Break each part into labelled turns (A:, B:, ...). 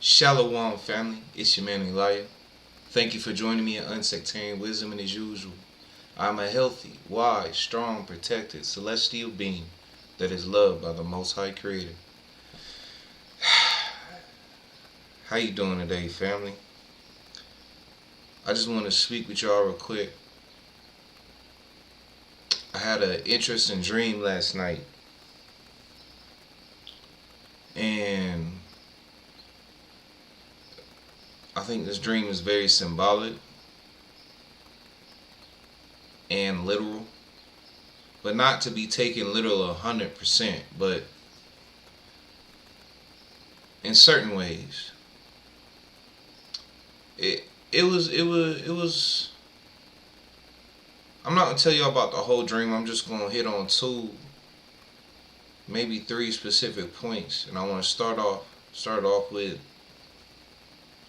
A: Shalom, family. It's your man Elijah. Thank you for joining me in Unsectarian Wisdom, and as usual, I'm a healthy, wise, strong, protected, celestial being that is loved by the Most High Creator. How you doing today, family? I just want to speak with y'all real quick. I had an interesting dream last night, and I think this dream is very symbolic and literal, but not to be taken literal 100%, but in certain ways. It was. I'm not gonna tell y'all about the whole dream. I'm just gonna hit on two, maybe three specific points, and I want to start off with.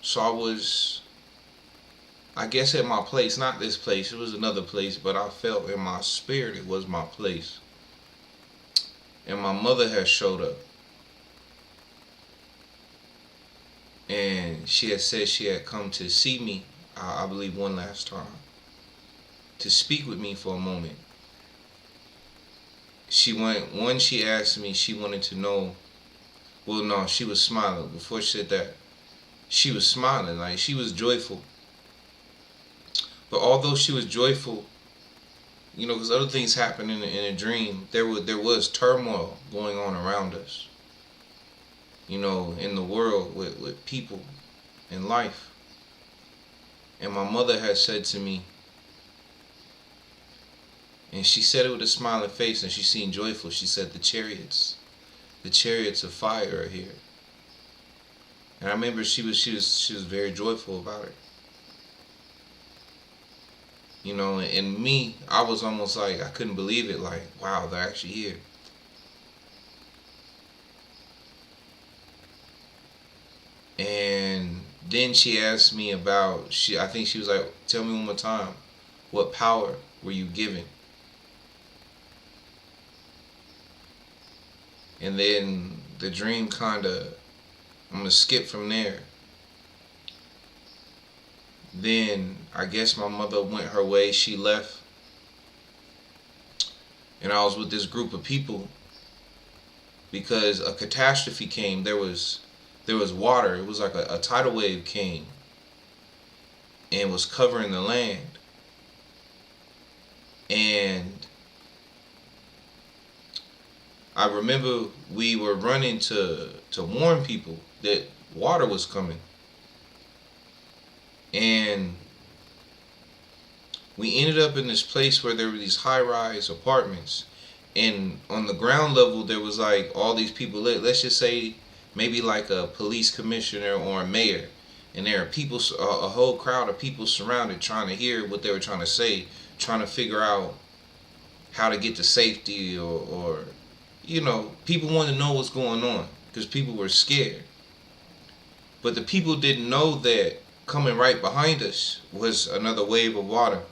A: So I guess at my place, not this place, it was another place, but I felt in my spirit it was my place. And my mother had showed up. And she had said she had come to see me, I believe one last time, to speak with me for a moment. She asked me, she wanted to know, well, no, she was smiling. Before she said that, she was smiling, like she was joyful. But although she was joyful, because other things happened in a dream, there was turmoil going on around us, in the world with people in life. And my mother had said to me, and she said it with a smiling face, and she seemed joyful. She said, the chariots of fire are here. And I remember she was very joyful about it. And me, I was almost like, I couldn't believe it, like, wow, they're actually here. And then she asked me about, I think she was like, tell me one more time, what power were you given? And then the dream I'm going to skip from there. Then I guess my mother went her way, she left. And I was with this group of people because a catastrophe came. There was water. It was like a tidal wave came and was covering the land. And I remember we were running to warn people that water was coming. And we ended up in this place where there were these high-rise apartments. And on the ground level, there was like all these people, let's just say maybe like a police commissioner or a mayor. And there are people, a whole crowd of people surrounded trying to hear what they were trying to say, trying to figure out how to get to safety or people wanted to know what's going on because people were scared. But the people didn't know that coming right behind us was another wave of water.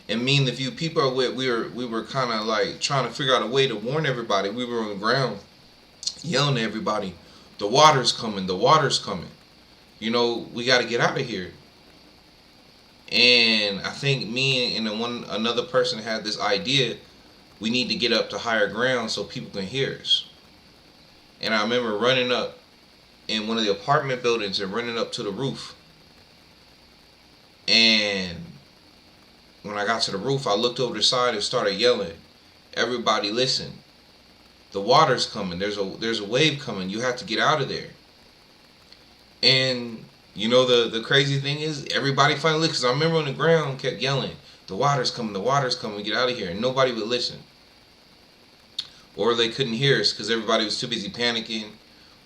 A: And me and the few people are with, we were kind of like trying to figure out a way to warn everybody. We were on the ground yelling at everybody, the water's coming, the water's coming. We got to get out of here. And I think me and another person had this idea, we need to get up to higher ground so people can hear us. And I remember running up in one of the apartment buildings and running up to the roof. And when I got to the roof, I looked over the side and started yelling, everybody listen, the water's coming, there's a wave coming, you have to get out of there. And the crazy thing is, everybody finally listened, because I remember on the ground kept yelling, the water's coming, get out of here, and nobody would listen. Or they couldn't hear us because everybody was too busy panicking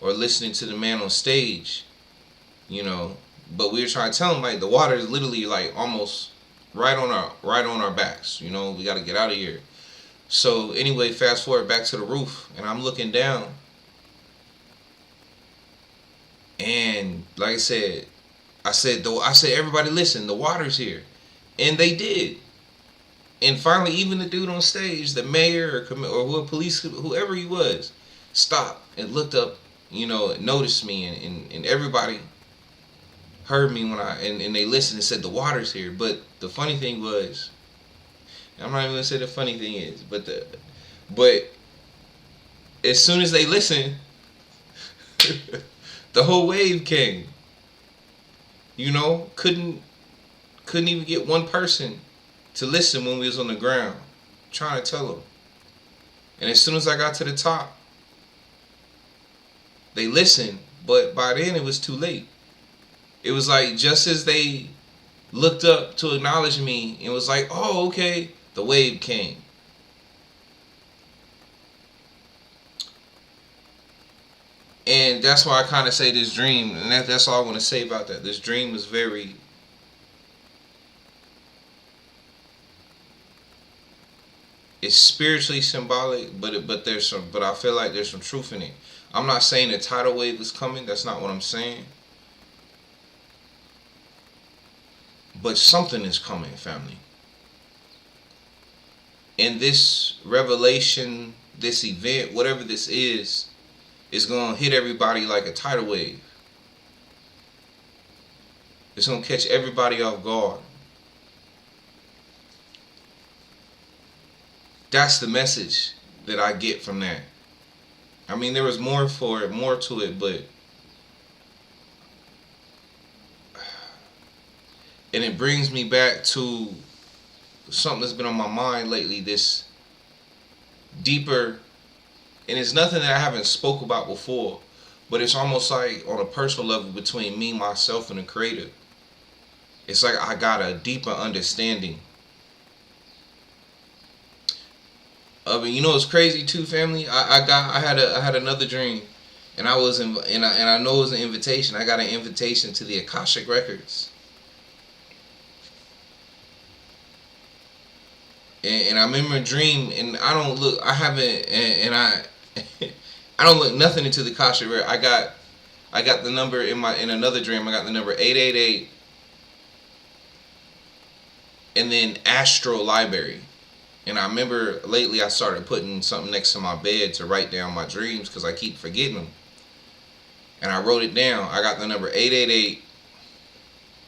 A: or listening to the man on stage, But we were trying to tell them, like, the water is literally like almost right on our backs. We got to get out of here. So anyway, fast forward back to the roof, and I'm looking down, and like I said, everybody listen, the water's here, and they did. And finally, even the dude on stage, the mayor or whoever he was, stopped and looked up noticed me, and everybody heard me when and they listened and said the water's here. But the funny thing was, I'm not even gonna say the funny thing is, but as soon as they listened, the whole wave came. Couldn't even get one person to listen when we was on the ground, trying to tell them. And as soon as I got to the top, they listened, but by then it was too late. It was like just as they looked up to acknowledge me, it was like, oh, okay, the wave came. And that's why I kind of say this dream, and that's all I want to say about that. This dream was very, it's spiritually symbolic, but I feel like there's some truth in it. I'm not saying the tidal wave is coming. That's not what I'm saying. But something is coming, family. And this revelation, this event, whatever this is going to hit everybody like a tidal wave. It's going to catch everybody off guard. That's the message that I get from that. I mean, there was more to it, but and it brings me back to something that's been on my mind lately, this deeper, and it's nothing that I haven't spoke about before, but it's almost like on a personal level between me, myself, and the Creator. It's like I got a deeper understanding. It's crazy too, family. I had another dream, and I was and I know it was an invitation. I got an invitation to the Akashic Records, and I remember a dream, and I don't look. I haven't, and I I don't look nothing into the Akashic Records. I got the number in another dream. I got the number 888, and then Astral Library. And I remember lately I started putting something next to my bed to write down my dreams because I keep forgetting them. And I wrote it down. I got the number 888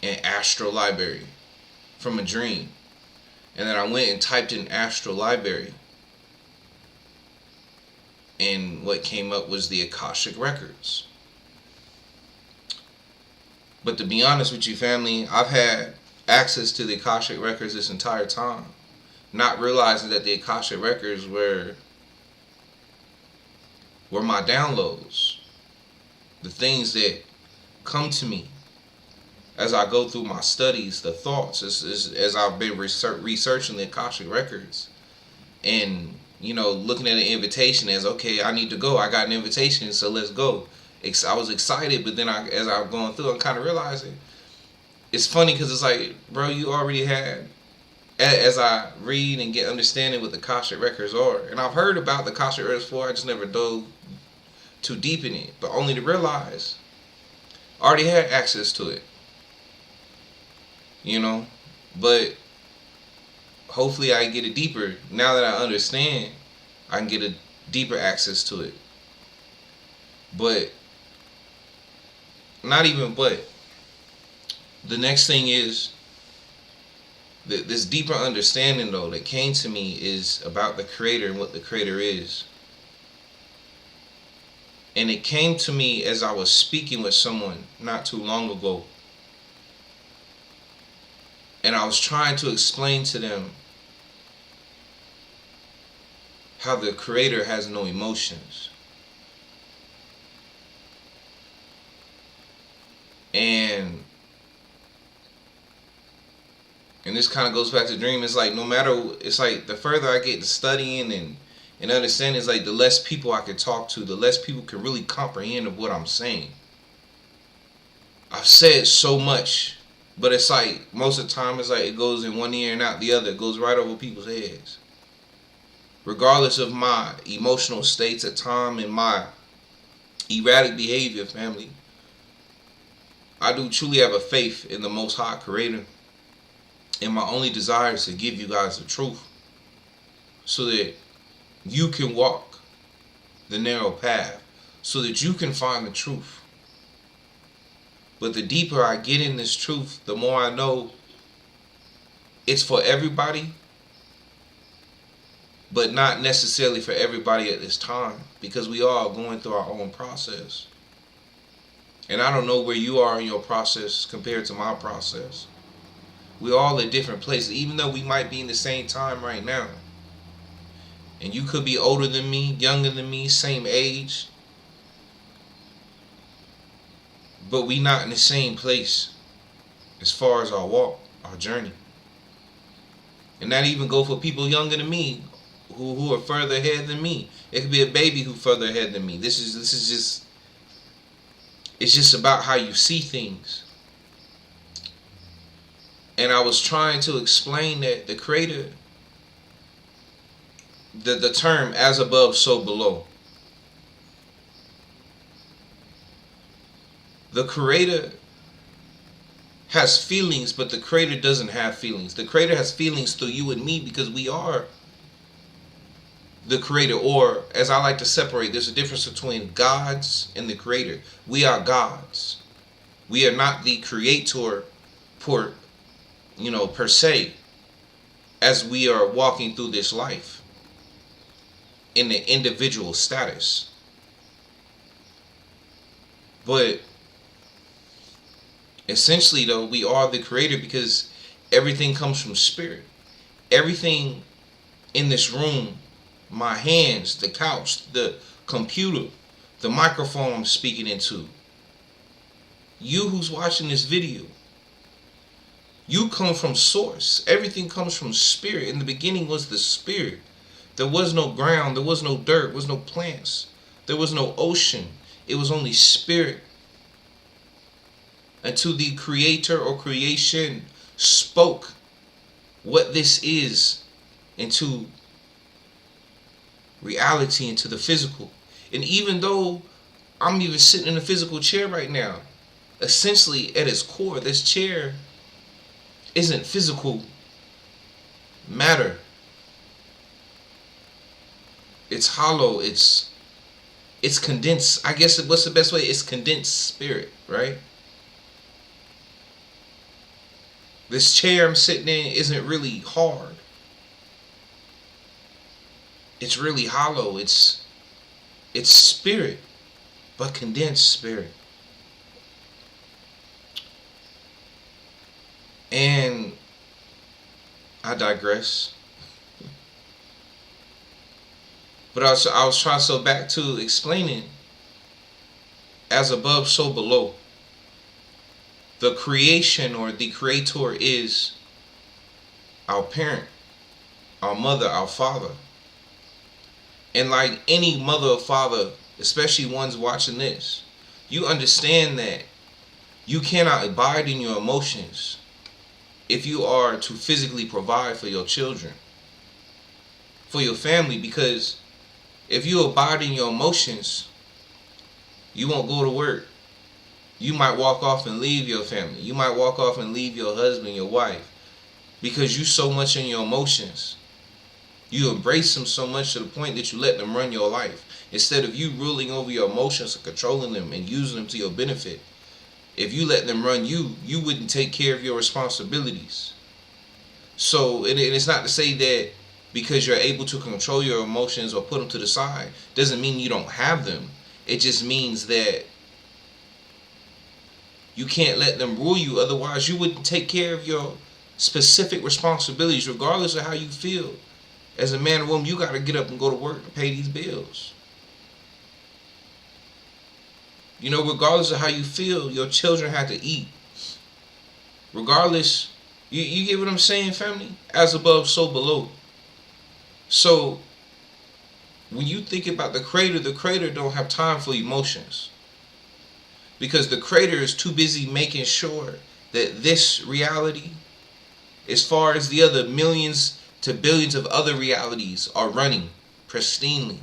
A: and Astral Library from a dream. And then I went and typed in Astral Library. And what came up was the Akashic Records. But to be honest with you, family, I've had access to the Akashic Records this entire time, not realizing that the Akashic Records were my downloads, the things that come to me as I go through my studies, the thoughts, as I've been researching the Akashic Records, and looking at an invitation as, okay, I need to go. I got an invitation, so let's go. I was excited, but then as I was going through, I'm kind of realizing it's funny because it's like, bro, you already had. As I read and get understanding what the Akashic Records are, and I've heard about the Akashic Records before, I just never dove too deep in it, but only to realize I already had access to it. But hopefully I get it deeper. Now that I understand, I can get a deeper access to it. But not even but. The next thing is, this deeper understanding, though, that came to me is about the Creator and what the Creator is. And it came to me as I was speaking with someone not too long ago. And I was trying to explain to them how the Creator has no emotions. And this kind of goes back to dream. It's like it's like the further I get to studying and understanding, it's like the less people I can talk to, the less people can really comprehend of what I'm saying. I've said so much, but it's like most of the time it's like it goes in one ear and out the other. It goes right over people's heads. Regardless of my emotional states at time and my erratic behavior, family, I do truly have a faith in the Most High Creator. And my only desire is to give you guys the truth so that you can walk the narrow path so that you can find the truth. But the deeper I get in this truth, the more I know it's for everybody, but not necessarily for everybody at this time, because we all are going through our own process. And I don't know where you are in your process compared to my process. We're all at different places, even though we might be in the same time right now. And you could be older than me, younger than me, same age. But we not in the same place as far as our walk, our journey. And that even go for people younger than me, who are further ahead than me. It could be a baby who further ahead than me. This is just, it's just about how you see things. And I was trying to explain that the Creator, the term as above, so below. The Creator has feelings, but the Creator doesn't have feelings. The Creator has feelings through you and me because we are the Creator. Or, as I like to separate, there's a difference between gods and the Creator. We are gods. We are not the Creator per se, as we are walking through this life in the individual status. But essentially, though, we are the Creator because everything comes from spirit. Everything in this room, my hands, the couch, the computer, the microphone I'm speaking into, you who's watching this video, you come from source. Everything comes from spirit. In the beginning was the spirit. There was no ground, there was no dirt, there was no plants, there was no ocean. It was only spirit. Until the Creator or creation spoke what this is into reality, into the physical. And even though I'm even sitting in a physical chair right now, essentially at its core, this chair isn't physical matter. It's hollow. It's condensed. I guess what's the best way? It's condensed spirit, right? This chair I'm sitting in isn't really hard. It's really hollow. It's spirit, but condensed spirit. And I digress. But I was trying so back to explaining as above, so below. The creation or the Creator is our parent, our mother, our father. And like any mother or father, especially ones watching this, you understand that you cannot abide in your emotions if you are to physically provide for your children, for your family, because if you abide in your emotions, you won't go to work. You might walk off and leave your family. You might walk off and leave your husband, your wife, because you so much in your emotions. You embrace them so much to the point that you let them run your life. Instead of you ruling over your emotions and controlling them and using them to your benefit. If you let them run you, you wouldn't take care of your responsibilities. So, and it's not to say that because you're able to control your emotions or put them to the side, doesn't mean you don't have them. It just means that you can't let them rule you. Otherwise, you wouldn't take care of your specific responsibilities, regardless of how you feel. As a man or woman, you got to get up and go to work to pay these bills. You know, regardless of how you feel, your children have to eat. Regardless, you get what I'm saying, family? As above, so below. So, when you think about the Creator don't have time for emotions. Because the Creator is too busy making sure that this reality, as far as the other millions to billions of other realities, are running pristinely.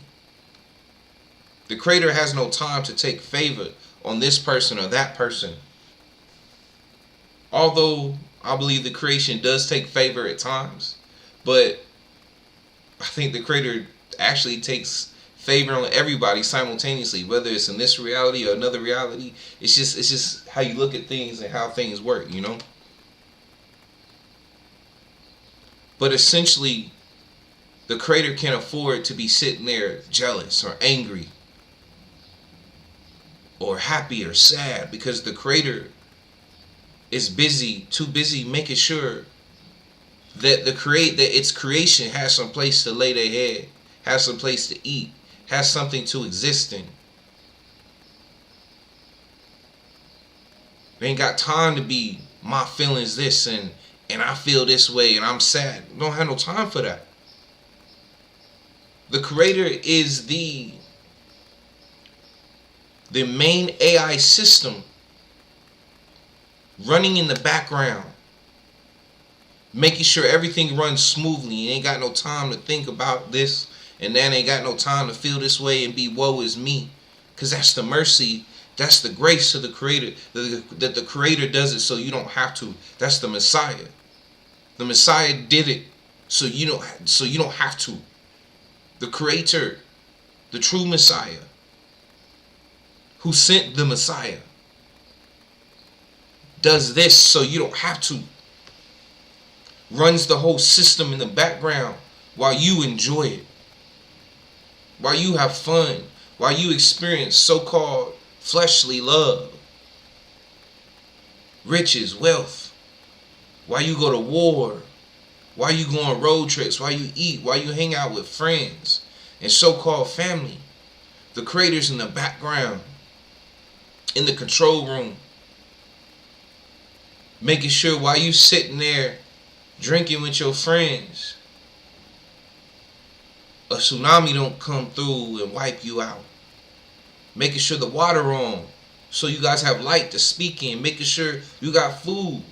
A: The Creator has no time to take favor on this person or that person. Although I believe the creation does take favor at times, but I think the Creator actually takes favor on everybody simultaneously, whether it's in this reality or another reality. It's just how you look at things and how things work, you know. But essentially, the creator can't afford to be sitting there jealous or angry or happy or sad, because the creator is too busy making sure that that its creation has some place to lay their head, has some place to eat, has something to exist in. They ain't got time to be my feelings this and I feel this way and I'm sad. Don't have no time for that. The creator is the main AI system running in the background, making sure everything runs smoothly. You ain't got no time to think about this and then ain't got no time to feel this way and be woe is me. Because that's the mercy, that's the grace of the creator, that the creator does it so you don't have to. That's the Messiah. The Messiah did it so you don't have to. The creator, the true Messiah, who sent the Messiah, does this so you don't have to. Runs the whole system in the background while you enjoy it, while you have fun, while you experience so-called fleshly love, riches, wealth, while you go to war, while you go on road trips, while you eat, while you hang out with friends and so-called family. The creator's in the background, in the control room, making sure while you sitting there drinking with your friends, a tsunami don't come through and wipe you out. Making sure the water on so you guys have light to speak in. Making sure you got food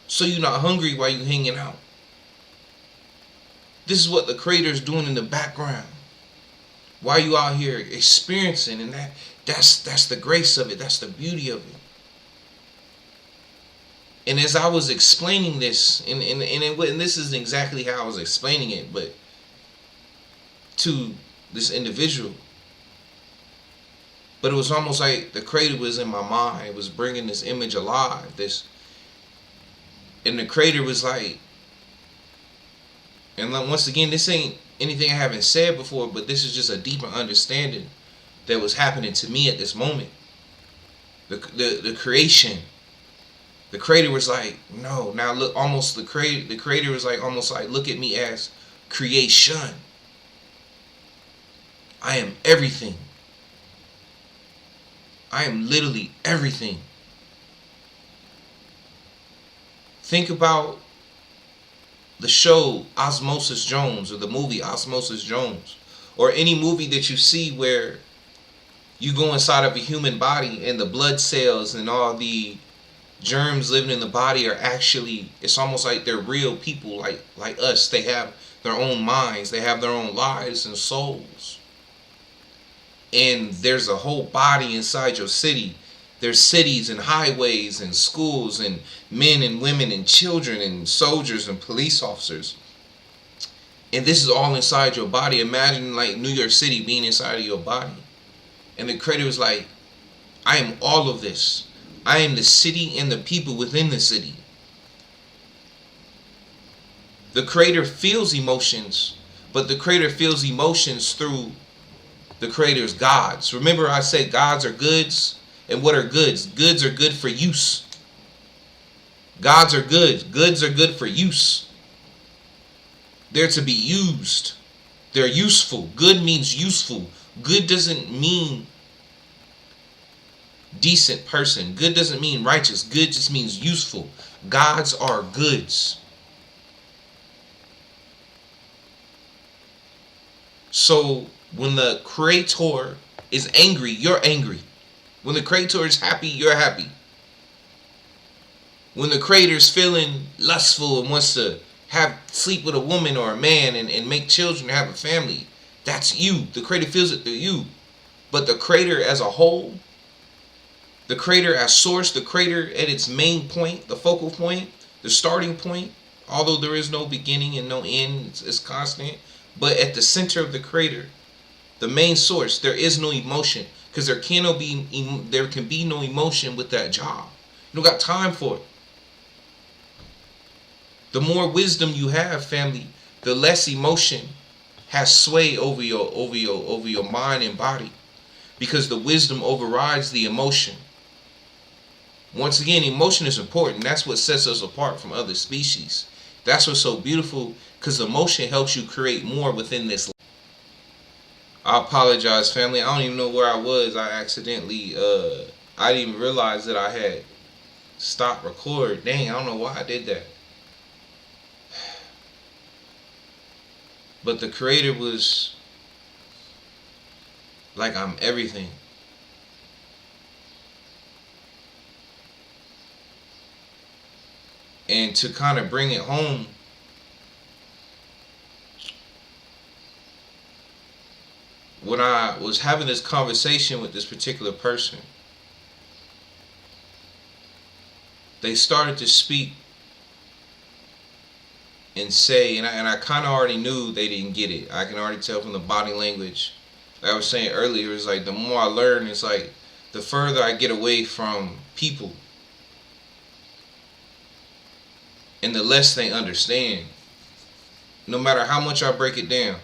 A: so you're not hungry while you hanging out. This is what the creator's doing in the background while you out here experiencing, and that's the grace of it. That's the beauty of it. And as I was explaining this, and this is exactly how I was explaining it, but to this individual, but it was almost like the creator was in my mind. It was bringing this image alive. And the creator was like, and once again, this ain't anything I haven't said before, but this is just a deeper understanding that was happening to me at this moment. The creation. The creator was like, no, now look, almost the creator was like, almost like, look at me as creation. I am everything. I am literally everything. Think about the show Osmosis Jones, or the movie Osmosis Jones, or any movie that you see where you go inside of a human body and the blood cells and all the germs living in the body are actually, it's almost like they're real people like us. They have their own minds, they have their own lives and souls. And there's a whole body inside your city. There's cities and highways and schools and men and women and children and soldiers and police officers. And this is all inside your body. Imagine like New York City being inside of your body. And the creator was like, I am all of this. I am the city and the people within the city. The creator feels emotions, but the creator feels emotions through the creator's gods. Remember I said gods are goods? And what are goods? Goods are good for use. Gods are good. Goods are good for use. They're to be used. They're useful. Good means useful. Good doesn't mean decent person. Good doesn't mean righteous. Good just means useful. Gods are goods. So when the creator is angry, you're angry. When the creator is happy, you're happy. When the creator is feeling lustful and wants to sleep with a woman or a man and make children, have a family, that's you. The creator feels it through you. But the creator as a whole, the creator as source, the creator at its main point, the focal point, the starting point, although there is no beginning and no end, it's constant, but at the center of the creator, The main source. There is no emotion because there can be no emotion with that job. You don't got time for it. The more wisdom you have, family, the less emotion has sway over your mind and body, because the wisdom overrides the emotion. Once again, emotion is important. That's what sets us apart from other species. That's what's so beautiful, because emotion helps you create more within this life. I apologize, family. I don't even know where I was. I accidentally, I didn't even realize that I had stopped record. Dang, I don't know why I did that. But the creator was like, I'm everything. And to kind of bring it home, when I was having this conversation with this particular person, they started to speak and say, and I kind of already knew they didn't get it. I can already tell from the body language. Like I was saying earlier, it's like the more I learn, it's like the further I get away from people and the less they understand. No matter how much I break it down,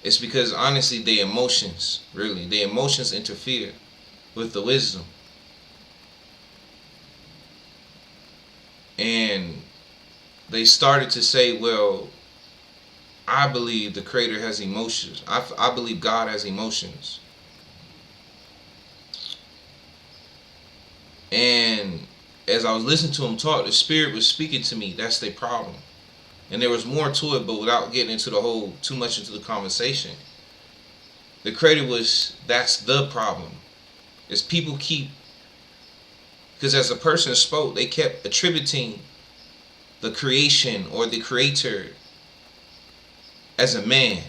A: it's because honestly, their emotions interfere with the wisdom. And they started to say, well, I believe the creator has emotions. I believe God has emotions. And as I was listening to him talk, the spirit was speaking to me. That's their problem. And there was more to it, but without getting into too much into the conversation. The creator that's the problem. Is people because as a person spoke, they kept attributing the creation or the creator as a man,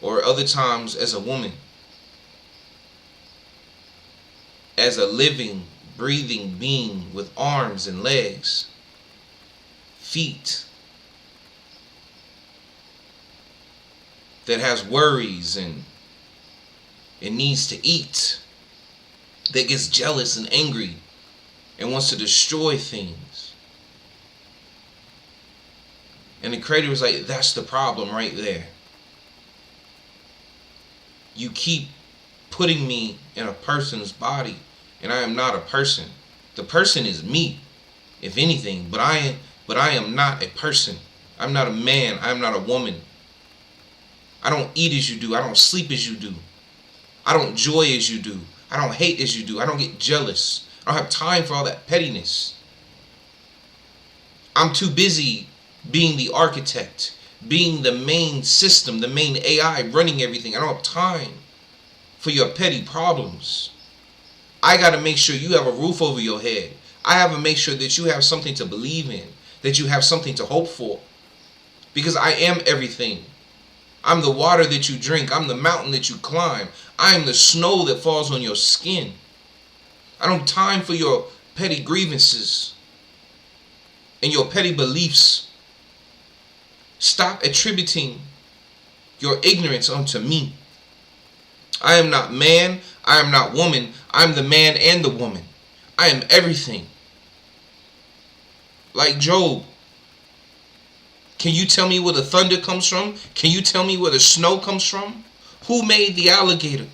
A: or other times as a woman, as a living, breathing being with arms and legs, feet, that has worries and it needs to eat, that gets jealous and angry and wants to destroy things. And the creator was like, that's the problem right there. You keep putting me in a person's body, and I am not a person. The person is me, if anything, but I am not a person. I'm not a man. I'm not a woman. I don't eat as you do. I don't sleep as you do. I don't joy as you do. I don't hate as you do. I don't get jealous. I don't have time for all that pettiness. I'm too busy being the architect, being the main system, the main AI running everything. I don't have time for your petty problems. I got to make sure you have a roof over your head. I have to make sure that you have something to believe in, that you have something to hope for. Because I am everything. I'm the water that you drink. I'm the mountain that you climb. I am the snow that falls on your skin. I don't have time for your petty grievances and your petty beliefs. Stop attributing your ignorance unto me. I am not man. I am not woman. I am the man and the woman. I am everything. Like Job. Can you tell me where the thunder comes from? Can you tell me where the snow comes from? Who made the alligator?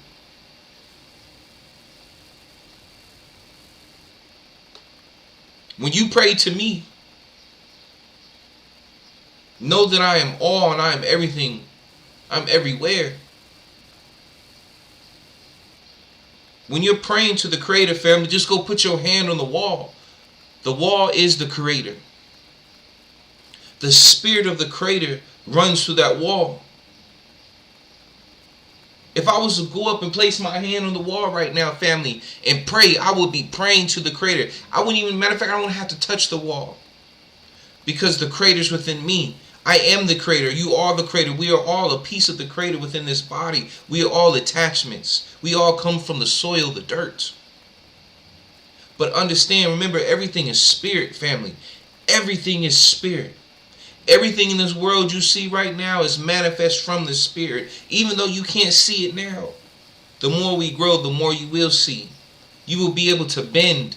A: When you pray to me, know that I am all and I am everything. I'm everywhere. When you're praying to the Creator, family, just go put your hand on the wall. The wall is the Creator. The spirit of the Creator runs through that wall. If I was to go up and place my hand on the wall right now, family, and pray, I would be praying to the Creator. I wouldn't even, matter of fact, I don't have to touch the wall. Because the Creator's within me. I am the Creator. You are the Creator. We are all a piece of the Creator within this body. We are all attachments. We all come from the soil, the dirt. But understand, remember, everything is spirit, family. Everything is spirit. Everything in this world you see right now is manifest from the Spirit, even though you can't see it now. The more we grow, the more you will see. You will be able to bend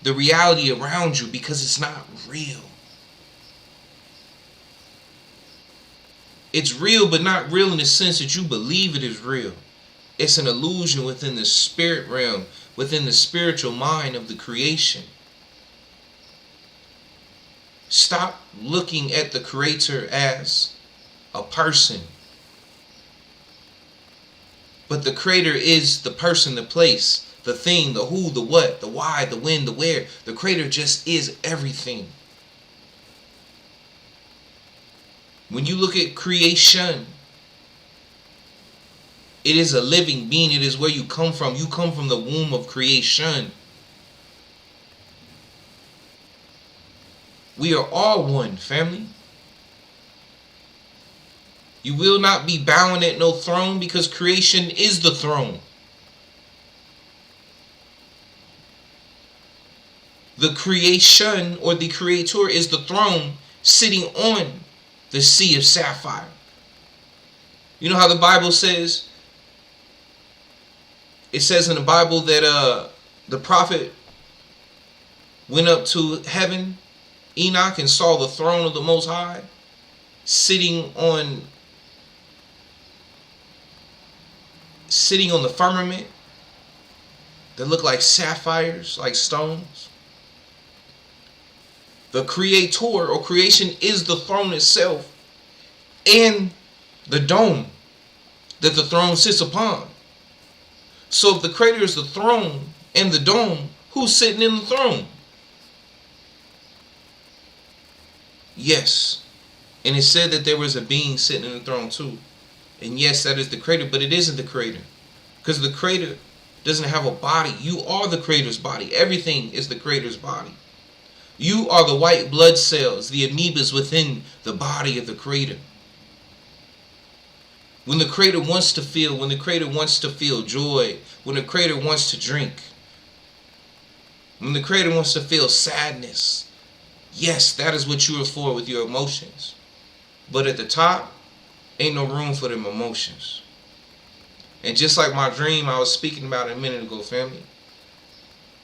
A: the reality around you because it's not real. It's real, but not real in the sense that you believe it is real. It's an illusion within the spirit realm, within the spiritual mind of the creation. Stop looking at the Creator as a person. But the Creator is the person, the place, the thing, the who, the what, the why, the when, the where. The Creator just is everything. When you look at creation, it is a living being. It is where you come from. You come from the womb of creation. We are all one, family. You will not be bowing at no throne because creation is the throne. The creation or the Creator is the throne sitting on the sea of sapphire. You know how the Bible says? It says in the Bible that the prophet went up to heaven, Enoch, and saw the throne of the Most High sitting on the firmament that looked like sapphires, like stones. The Creator or creation is the throne itself and the dome that the throne sits upon. So if the Creator is the throne and the dome, who's sitting in the throne? Yes. And it said that there was a being sitting in the throne too. And yes, that is the Creator, but it isn't the Creator. Because the Creator doesn't have a body. You are the Creator's body. Everything is the Creator's body. You are the white blood cells, the amoebas within the body of the Creator. When the Creator wants to feel, joy, when the Creator wants to drink, when the Creator wants to feel sadness, yes, that is what you are for with your emotions. But at the top, ain't no room for them emotions. And just like my dream I was speaking about a minute ago, family,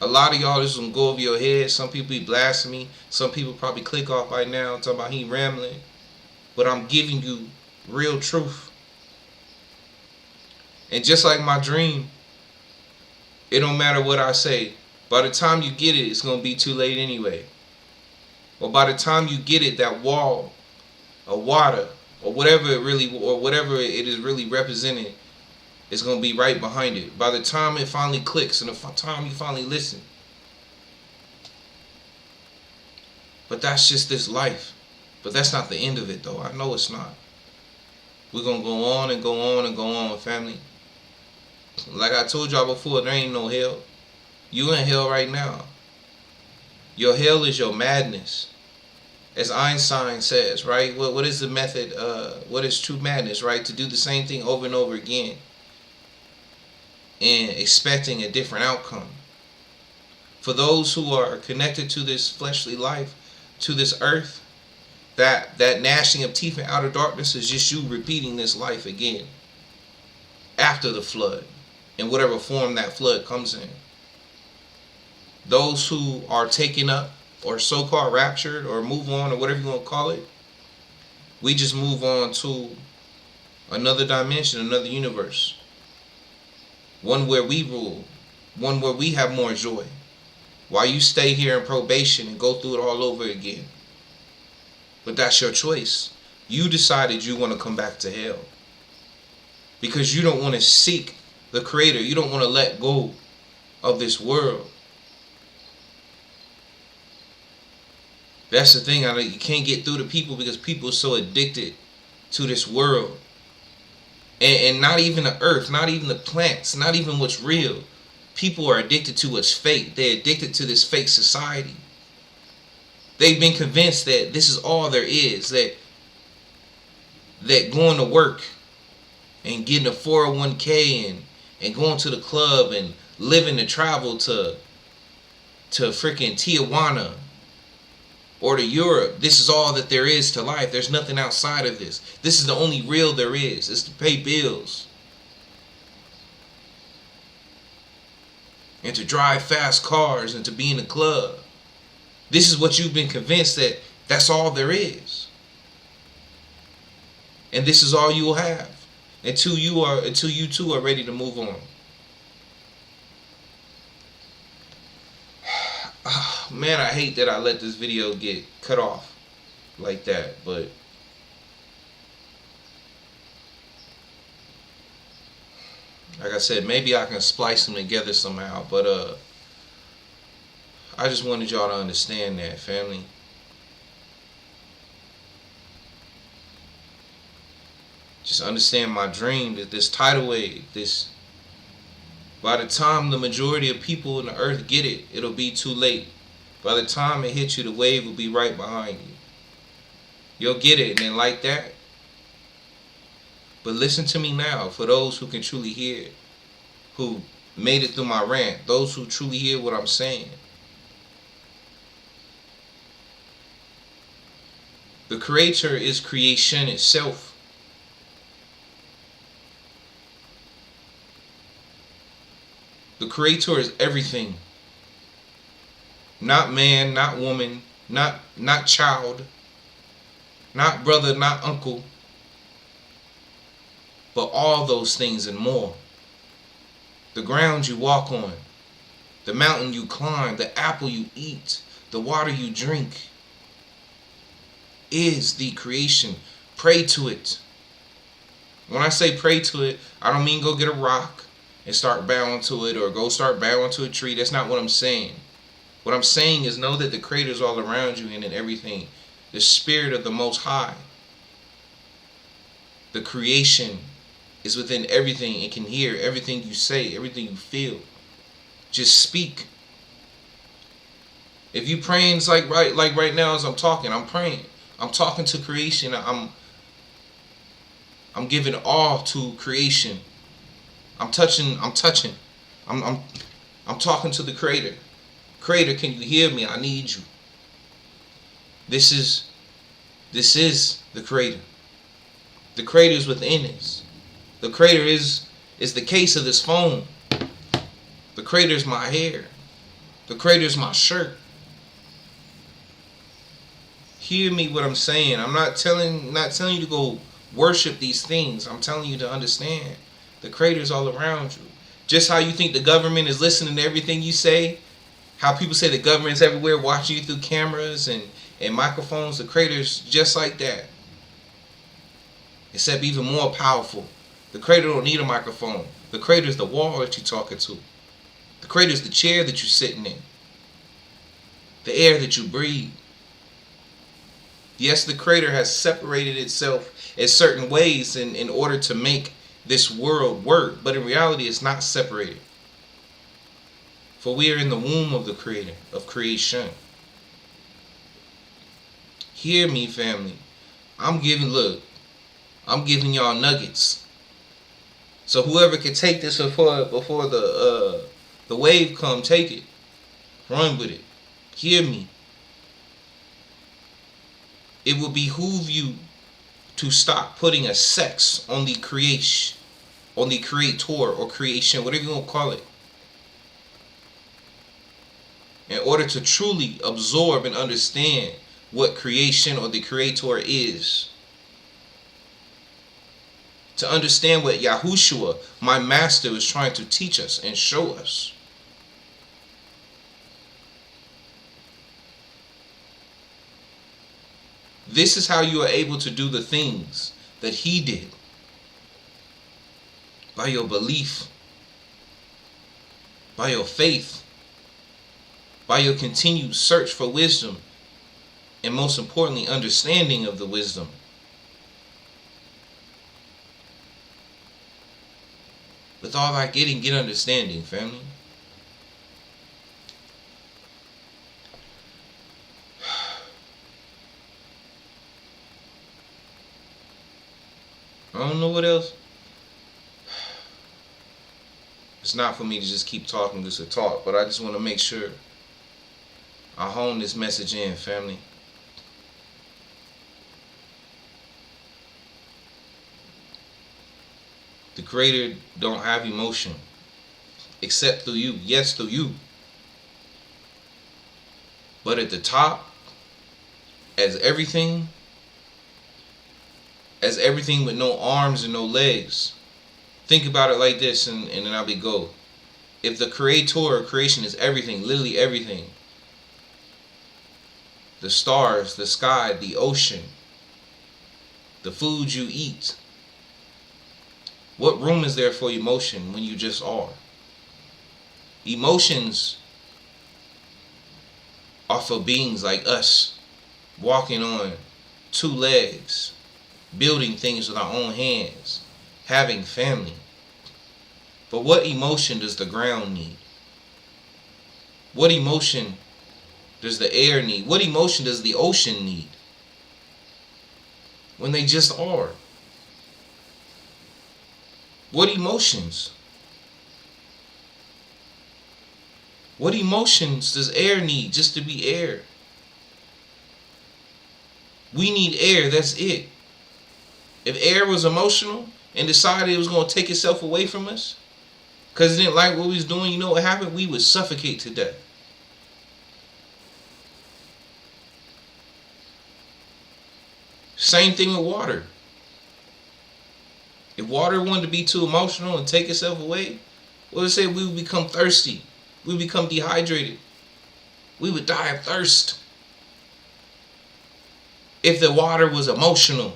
A: a lot of y'all, this is going to go over your head. Some people be blasting me. Some people probably click off right now talking about he rambling. But I'm giving you real truth. And just like my dream, it don't matter what I say. By the time you get it, it's going to be too late anyway. Or by the time you get it, that wall of water or whatever it is really represented, it's going to be right behind it. By the time it finally clicks and the time you finally listen. But that's just this life. But that's not the end of it though. I know it's not. We're going to go on and go on and go on, family. Like I told y'all before, there ain't no hell. You in hell right now. Your hell is your madness. As Einstein says, right? What is the method? What is true madness, right? To do the same thing over and over again and expecting a different outcome. For those who are connected to this fleshly life, to this earth, that gnashing of teeth in outer darkness is just you repeating this life again after the flood, in whatever form that flood comes in. Those who are taken up or so-called raptured or move on or whatever you want to call it, we just move on to another dimension, another universe. One where we rule, one where we have more joy, while you stay here in probation and go through it all over again. But that's your choice. You decided you want to come back to hell because you don't want to seek the Creator. You don't want to let go of this world. That's the thing. You can't get through to people because people are so addicted to this world. And not even the earth, not even the plants, not even what's real. People are addicted to what's fake. They're addicted to this fake society. They've been convinced that this is all there is. That going to work and getting a 401k and going to the club and living to travel to freaking Tijuana Or to Europe, this is all that there is to life. There's nothing outside of this. This is the only real there is. It's to pay bills. And to drive fast cars and to be in a club. This is what you've been convinced that that's all there is. And this is all you will have until you too are ready to move on. Man, I hate that I let this video get cut off like that, but like I said, maybe I can splice them together somehow, but I just wanted y'all to understand that, family. Just understand my dream that this tidal wave, by the time the majority of people on the earth get it, it'll be too late. By the time it hits you, the wave will be right behind you. You'll get it, and then like that. But listen to me now, for those who can truly hear, who made it through my rant, those who truly hear what I'm saying. The Creator is creation itself. The Creator is everything. Not man, not woman, not child, not brother, not uncle, but all those things and more. The ground you walk on, the mountain you climb, the apple you eat, the water you drink is the creation. Pray to it. When I say pray to it, I don't mean go get a rock and start bowing to it or go start bowing to a tree. That's not what I'm saying. What I'm saying is know that the Creator is all around you and in everything. The Spirit of the Most High. The creation is within everything. It can hear everything you say, everything you feel. Just speak. If you praying like right now as I'm talking, I'm praying. I'm talking to creation. I'm giving all to creation. I'm touching. I'm talking to the Creator. Creator, can you hear me? I need you. This is the Creator. The Creator is within us. The Creator is the case of this phone. The Creator is my hair. The Creator is my shirt. Hear me what I'm saying. I'm not telling you to go worship these things. I'm telling you to understand. The Creator is all around you. Just how you think the government is listening to everything you say, how people say the government's everywhere watching you through cameras and microphones, the Creator is just like that. Except even more powerful. The Creator don't need a microphone. The Creator is the wall that you're talking to. The Creator is the chair that you're sitting in. The air that you breathe. Yes, the Creator has separated itself in certain ways in order to make this world work, but in reality it's not separated. For we are in the womb of the Creator, of creation. Hear me, family. I'm giving y'all nuggets. So whoever can take this before the wave come, take it. Run with it. Hear me. It will behoove you to stop putting a sex on the creation, on the Creator or creation, whatever you want to call it, in order to truly absorb and understand what creation or the Creator is. To understand what Yahushua, my master, is trying to teach us and show us. This is how you are able to do the things that he did. By your belief. By your faith. By your continued search for wisdom. And most importantly, understanding of the wisdom. With all thy getting, get understanding, family. I don't know what else. It's not for me to just keep talking just to talk, but I just want to make sure I hone this message in, family. Creator don't have emotion except through you. Yes, through you. But at the top, as everything with no arms and no legs. Think about it like this, and then I'll be go. If the creator or creation is everything, literally everything, the stars, the sky, the ocean, the food you eat, what room is there for emotion when you just are? Emotions are for beings like us, walking on two legs, building things with our own hands, having family. But what emotion does the ground need? What emotion does the air need? What emotion does the ocean need? When they just are. What emotions? What emotions does air need just to be air? We need air, that's it. If air was emotional and decided it was going to take itself away from us because it didn't like what we was doing, you know what happened? We would suffocate to death. Same thing with water. If water wanted to be too emotional and take itself away, what would it say? We would become thirsty. We would become dehydrated. We would die of thirst. If the water was emotional,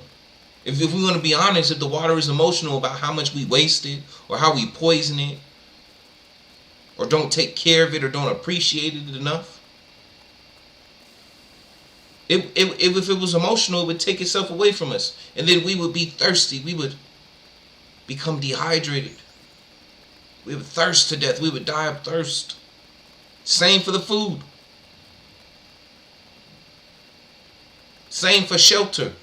A: if we want to be honest, if the water is emotional about how much we waste it or how we poison it or don't take care of it or don't appreciate it enough, if it was emotional, it would take itself away from us. And then we would be thirsty. We would become dehydrated. We would thirst to death. We would die of thirst. Same for the food. Same for shelter.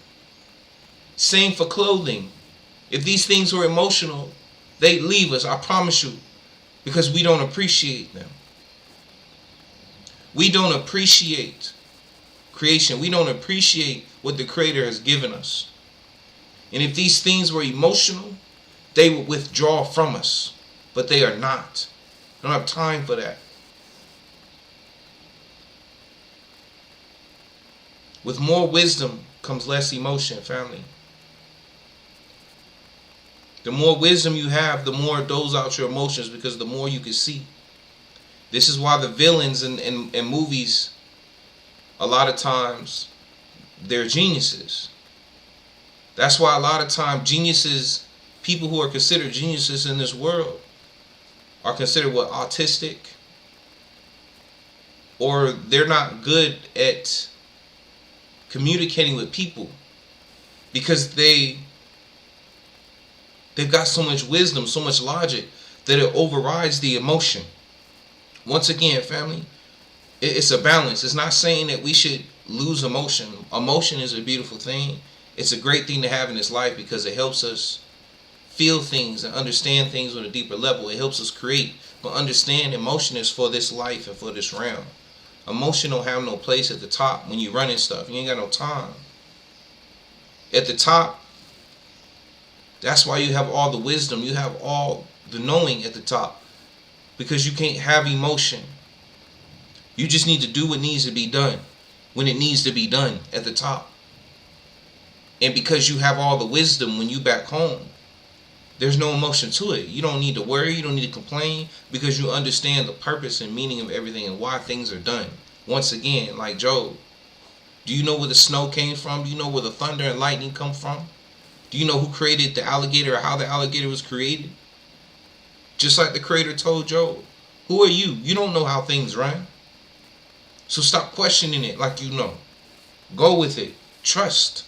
A: Same for clothing. If these things were emotional, they'd leave us, I promise you, because we don't appreciate them. We don't appreciate creation. We don't appreciate what the Creator has given us. And if these things were emotional, they would withdraw from us. But they are not. I don't have time for that. With more wisdom comes less emotion, family. The more wisdom you have, the more it doles out your emotions because the more you can see. This is why the villains in movies, a lot of times, they're geniuses. That's why a lot of times geniuses, people who are considered geniuses in this world, are considered autistic, or they're not good at communicating with people because they've got so much wisdom, so much logic that it overrides the emotion. Once again, family, it's a balance. It's not saying that we should lose emotion. Emotion is a beautiful thing. It's a great thing to have in this life because it helps us feel things and understand things on a deeper level. It helps us create. But understand, emotion is for this life and for this realm. Emotion don't have no place at the top when you're running stuff. You ain't got no time. At the top, that's why you have all the wisdom. You have all the knowing at the top. Because you can't have emotion. You just need to do what needs to be done when it needs to be done at the top. And because you have all the wisdom when you back home, there's no emotion to it. You don't need to worry. You don't need to complain because you understand the purpose and meaning of everything and why things are done. Once again, like Job, do you know where the snow came from? Do you know where the thunder and lightning come from? Do you know who created the alligator or how the alligator was created? Just like the Creator told Job, who are you? You don't know how things run. So stop questioning it like you know. Go with it. Trust.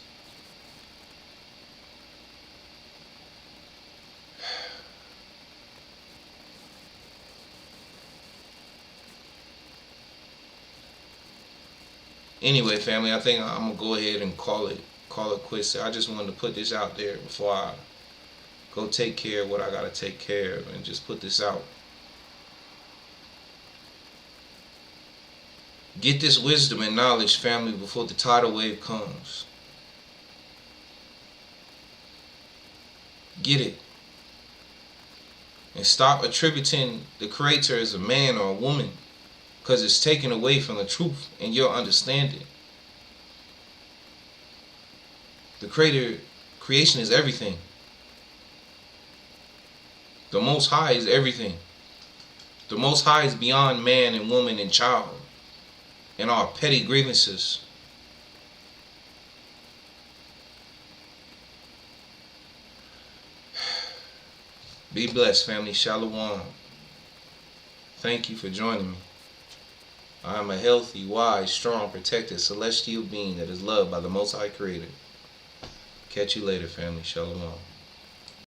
A: Anyway, family, I think I'm going to go ahead and call it quits. I just wanted to put this out there before I go take care of what I got to take care of and just put this out. Get this wisdom and knowledge, family, before the tidal wave comes. Get it. And stop attributing the creator as a man or a woman, because it's taken away from the truth and your understanding. The creation is everything. The Most High is everything. The Most High is beyond man and woman and child and our petty grievances. Be blessed, family. Shalom. Thank you for joining me. I am a healthy, wise, strong, protected, celestial being that is loved by the Most High Creator. Catch you later, family. Shalom.